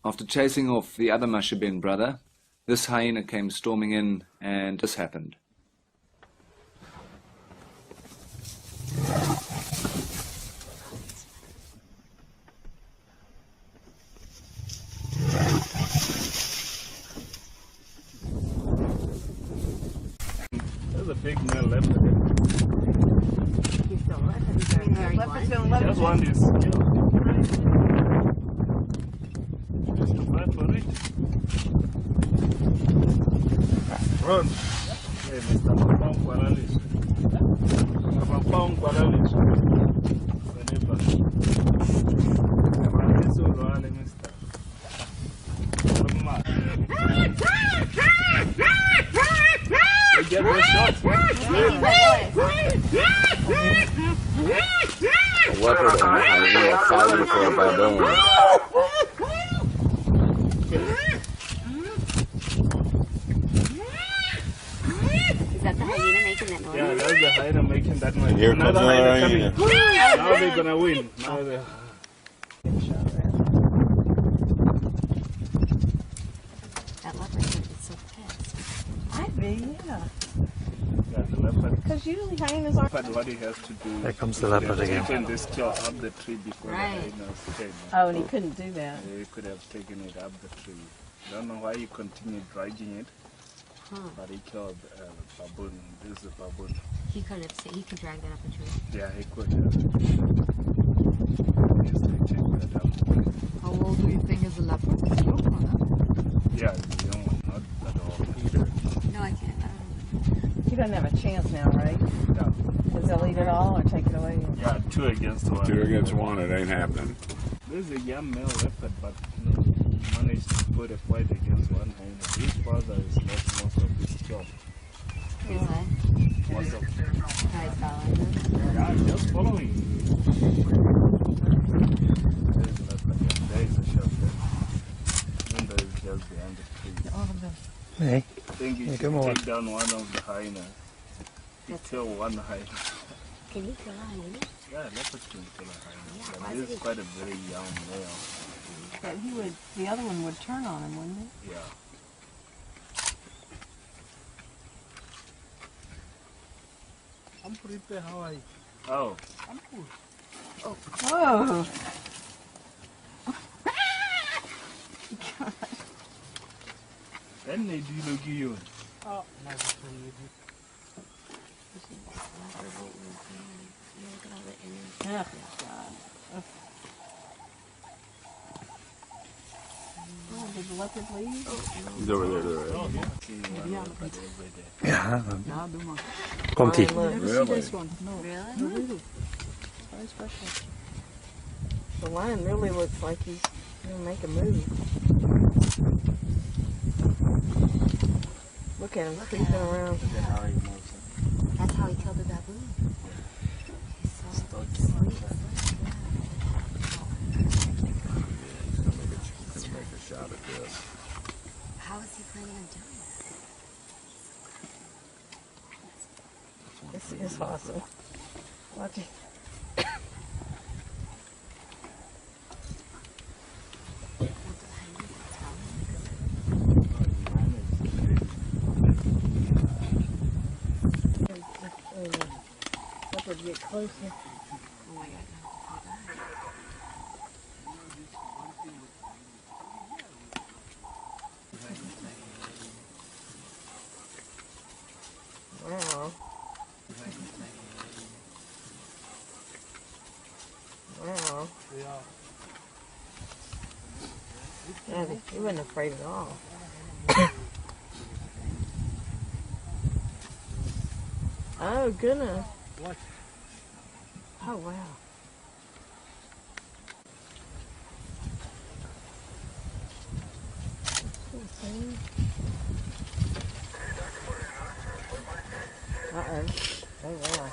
After chasing off the other Mashabin brother, this hyena came storming in, and this happened. There's a big male leopard there. Just one is just to fight for it. Run. Hey, Mr. Mapong Paralis. Mapong Paralis. Whenever. This will run, Mr. You get those shots? A leopard and a hyena fighting for a baboon. Is that the hyena making that noise? Yeah, that's the hyena making that noise. Here comes another hyena. Now they're gonna win. Now they're... That leopard is so fast. I'd be, yeah. Yeah, the leopard. Because usually hyenas are. But what he has to do There comes the leopard is again. taken this claw up the tree before Right. the hyenas came. Oh, and he couldn't do that. He could have taken it up the tree. Don't know why he continued dragging it, but he killed a baboon. This is a baboon. He could drag that up a tree. Yeah, he could have. Yes, they take that up. How old do you think is the leopard? Yeah, it's the young one, not at all. No, I can't. He doesn't have a chance now, right? Yeah. Because they'll eat it all or take it away. Yeah, 2 against 1. 2 against 1, it ain't happening. This is a young male leopard, but managed to put a fight against one hyena. His father is lost most of his job. Who's that? Most of Guys, following him. yeah, just following. There's a leopard here. There is a shelf there. And there is just behind the tree. Hey, I think he should come on. take down one of the hyena. He kill one hyena. Can you kill a hyena? Yeah, leopard can kill a hyena. Yeah, But why this is is it- quite a very young male. But he would, the other one would turn on him, wouldn't he? Yeah. I'm pretty how are you? Oh. I'm cool. Whoa! Then they do look at you. Oh, nice to meet you. Oh, God. Oh, did the leopard leave? He's over there. Oh, yeah. See one leopard every day. ja, Ja, doe maar. komt ie. Look. Never see this one. No. Really? No, really. Very special. The lion really looks like he's going to make a move. Look at him creeping around. Look at how he moves. That's how he killed the baboon. He's so sleek. Gonna make a shot at this. How is he planning on doing that? This is awesome. Watch it. Leopard get closer. Oh my God. Wow. Wow. Yeah, he wasn't afraid at all. Oh, goodness. What? Oh, wow. Uh-oh. Oh, wow.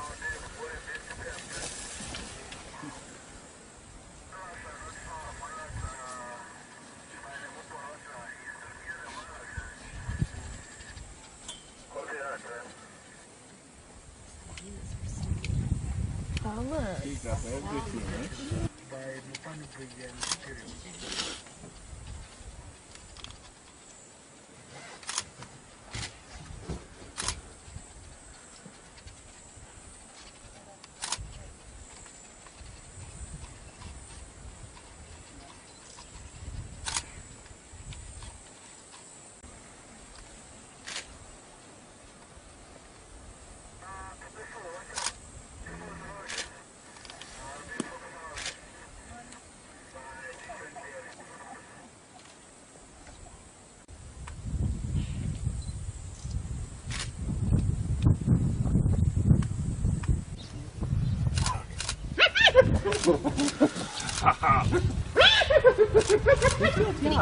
Oh, look. Pick up everything, eh? By mechanic and security.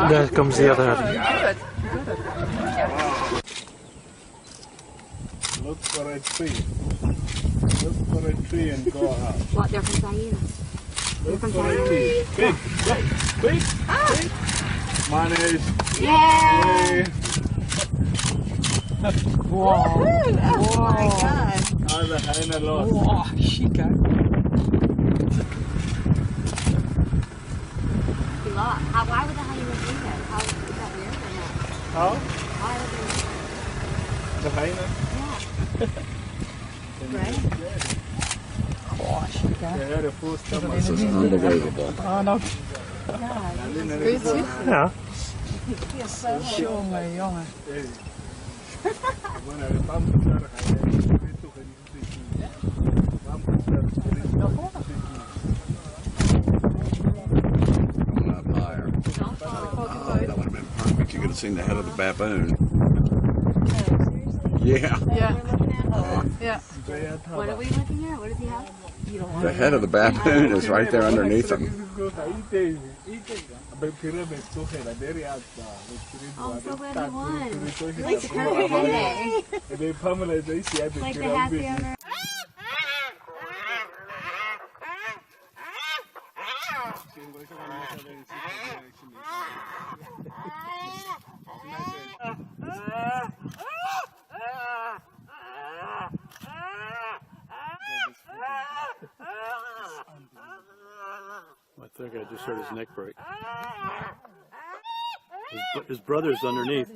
There comes the other. Look for a tree. Look for a tree and go out. What, they're from hyenas? Look for a tree. Big, big, big, big. Manage. Yeah! Whoa. Oh my god. Other hyena lost. Oh, she got Why would the hyena do that? How is that weird or not? How? Why would they? The hyena? Right? Oh, she got They had a full stomach. This is unbelievable. Oh, no. Ja. Jongen, jongen. Up higher. Oh, that would have been perfect. You could have seen the head of the baboon. Yeah. Yeah. Yeah. What are we looking at? What does he have? The head of the baboon is right there underneath him. Oh, I'm so glad he won. It's a perfect Monday. Like the happy hour. I think I just heard his neck break. His brother's underneath.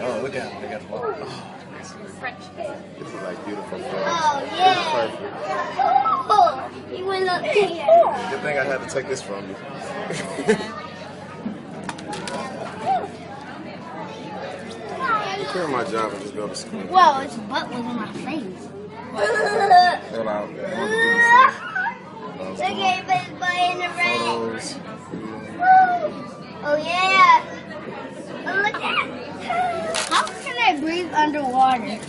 Oh, look at him. They got ball. This is like beautiful. Oh, yeah. Oh, he went up there. Good thing I had to take this from you. Take care of my job and just go to school. Well, his butt was on my face. Fill out. Look at his butt in the rain. Photos. Oh, yeah. Oh, look at it. How can I breathe underwater?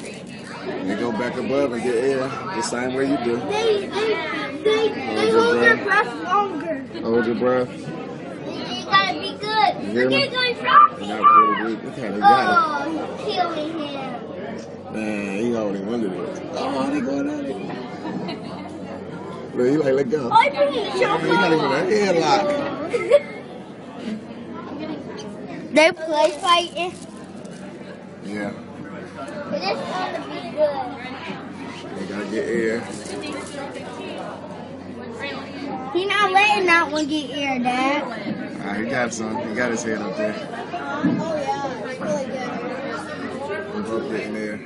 They go back above and get air the same way you do. They hold their breath longer. Hold your breath. You gotta be good. hear Look me? at it going frosty. Not really good. Look how they got Oh, he's killing him. it. Man, he already winded it. Oh, they going at it. Look, he like, let go. I put a He jump not even a headlock. They play fighting. Yeah, But it's gonna be good. they gotta get air. He's not letting that one get air, Dad. He got some. He got his head up there. Oh, yeah. It's really good. We're both getting air.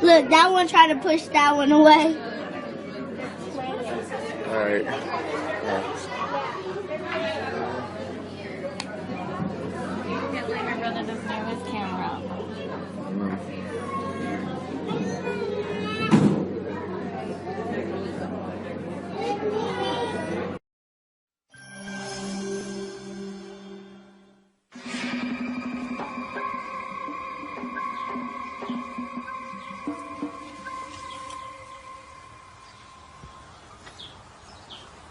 Look, that one tried to push that one away. All right. My brother doesn't have his camera up.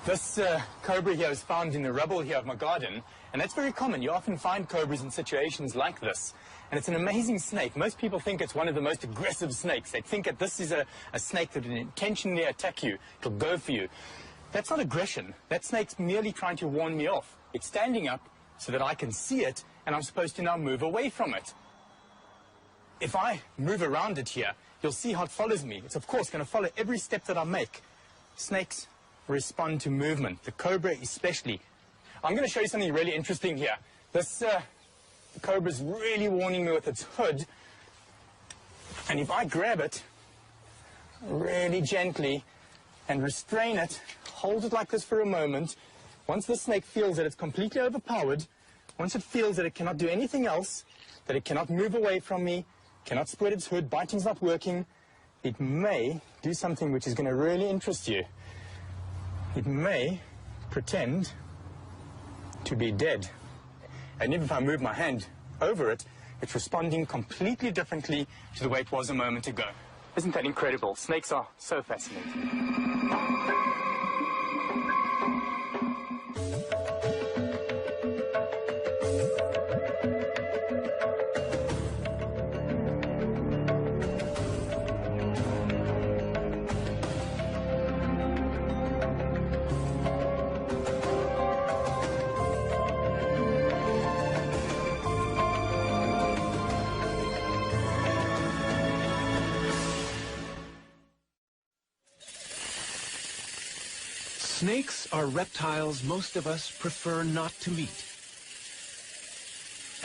This cobra here is found in the rubble here of my garden, and that's very common. You often find cobras in situations like this. And it's an amazing snake. Most people think it's one of the most aggressive snakes. They think that this is a snake that will intentionally attack you. It'll go for you. That's not aggression. That snake's merely trying to warn me off. It's standing up so that I can see it, and I'm supposed to now move away from it. If I move around it here, you'll see how it follows me. It's, of course, going to follow every step that I make. Snakes respond to movement, the cobra especially. I'm going to show you something really interesting here. This the cobra's really warning me with its hood. And if I grab it really gently and restrain it, hold it like this for a moment, once the snake feels that it's completely overpowered, once it feels that it cannot do anything else, that it cannot move away from me, cannot spread its hood, biting's not working, it may do something which is going to really interest you. It may pretend to be dead. And even if I move my hand over it, it's responding completely differently to the way it was a moment ago. Isn't that incredible? Snakes are so fascinating. Snakes are reptiles most of us prefer not to meet.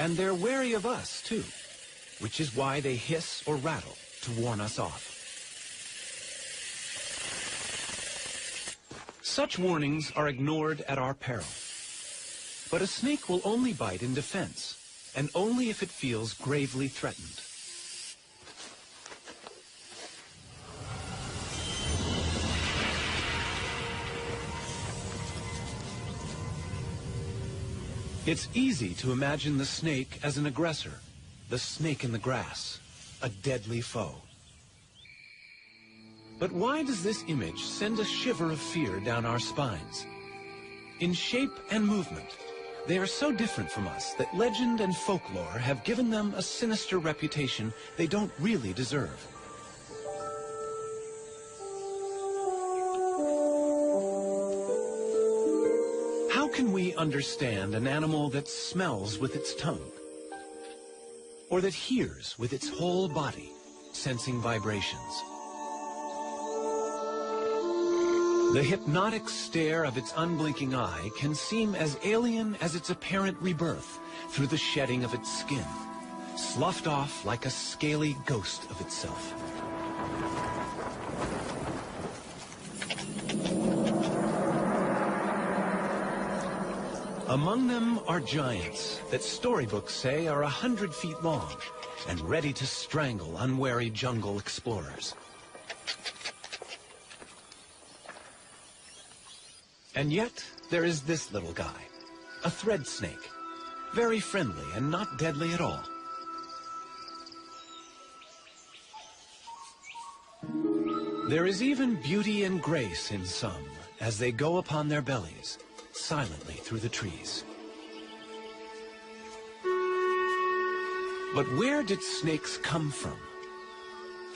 And they're wary of us, too, which is why they hiss or rattle to warn us off. Such warnings are ignored at our peril. But a snake will only bite in defense, and only if it feels gravely threatened. It's easy to imagine the snake as an aggressor, the snake in the grass, a deadly foe. But why does this image send a shiver of fear down our spines? In shape and movement, they are so different from us that legend and folklore have given them a sinister reputation they don't really deserve. How can we understand an animal that smells with its tongue? Or that hears with its whole body, sensing vibrations? The hypnotic stare of its unblinking eye can seem as alien as its apparent rebirth through the shedding of its skin, sloughed off like a scaly ghost of itself. Among them are giants that storybooks say are 100 feet long and ready to strangle unwary jungle explorers. And yet, there is this little guy, a thread snake, very friendly and not deadly at all. There is even beauty and grace in some as they go upon their bellies, silently through the trees. But where did snakes come from?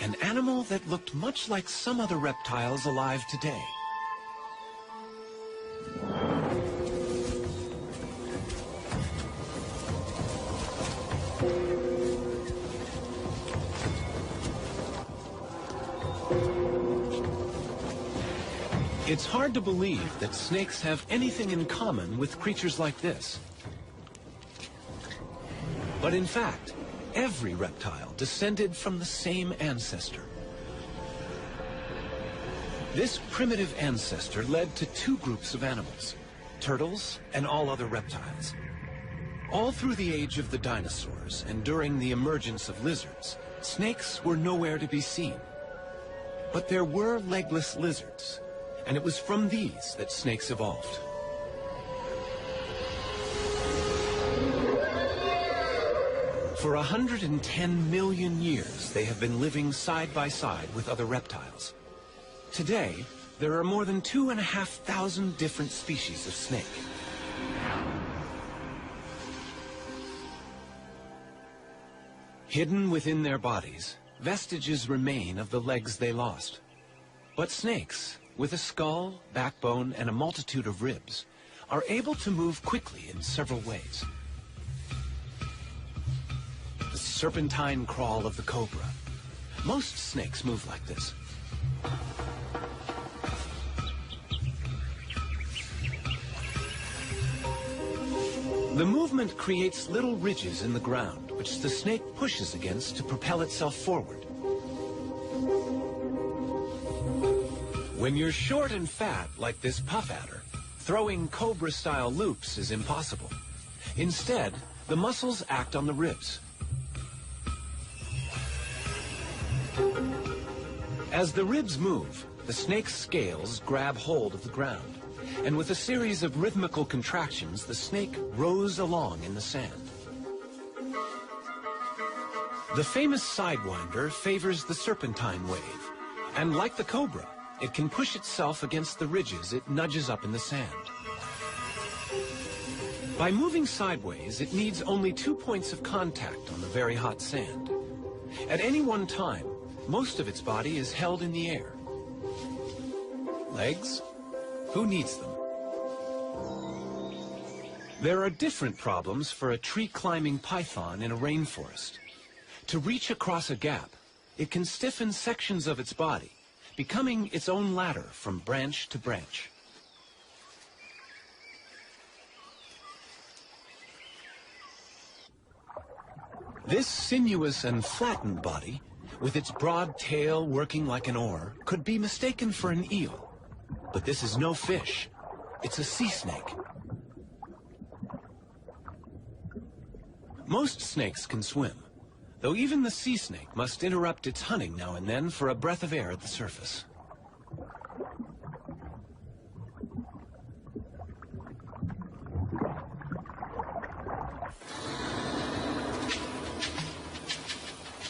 An animal that looked much like some other reptiles alive today. It's hard to believe that snakes have anything in common with creatures like this. But in fact, every reptile descended from the same ancestor. This primitive ancestor led to two groups of animals, turtles and all other reptiles. All through the age of the dinosaurs and during the emergence of lizards, snakes were nowhere to be seen. But there were legless lizards, and it was from these that snakes evolved. For 110 million years, they have been living side by side with other reptiles. Today, there are more than 2,500 different species of snake. Hidden within their bodies, vestiges remain of the legs they lost. But snakes, with a skull, backbone, and a multitude of ribs, are able to move quickly in several ways. The serpentine crawl of the cobra. Most snakes move like this. The movement creates little ridges in the ground, which the snake pushes against to propel itself forward. When you're short and fat, like this puff adder, throwing cobra-style loops is impossible. Instead, the muscles act on the ribs. As the ribs move, the snake's scales grab hold of the ground, and with a series of rhythmical contractions, the snake rows along in the sand. The famous sidewinder favors the serpentine wave, and like the cobra, it can push itself against the ridges it nudges up in the sand. By moving sideways, it needs only 2 points of contact on the very hot sand. At any one time, most of its body is held in the air. Legs? Who needs them? There are different problems for a tree-climbing python in a rainforest. To reach across a gap, it can stiffen sections of its body, becoming its own ladder from branch to branch. This sinuous and flattened body, with its broad tail working like an oar, could be mistaken for an eel. But this is no fish. It's a sea snake. Most snakes can swim, though even the sea snake must interrupt its hunting now and then for a breath of air at the surface.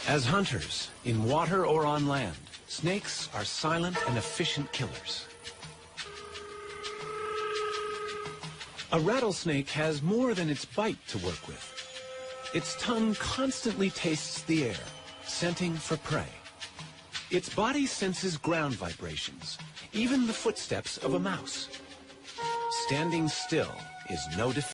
As hunters, in water or on land, snakes are silent and efficient killers. A rattlesnake has more than its bite to work with. Its tongue constantly tastes the air, scenting for prey. Its body senses ground vibrations, even the footsteps of a mouse. Standing still is no defense.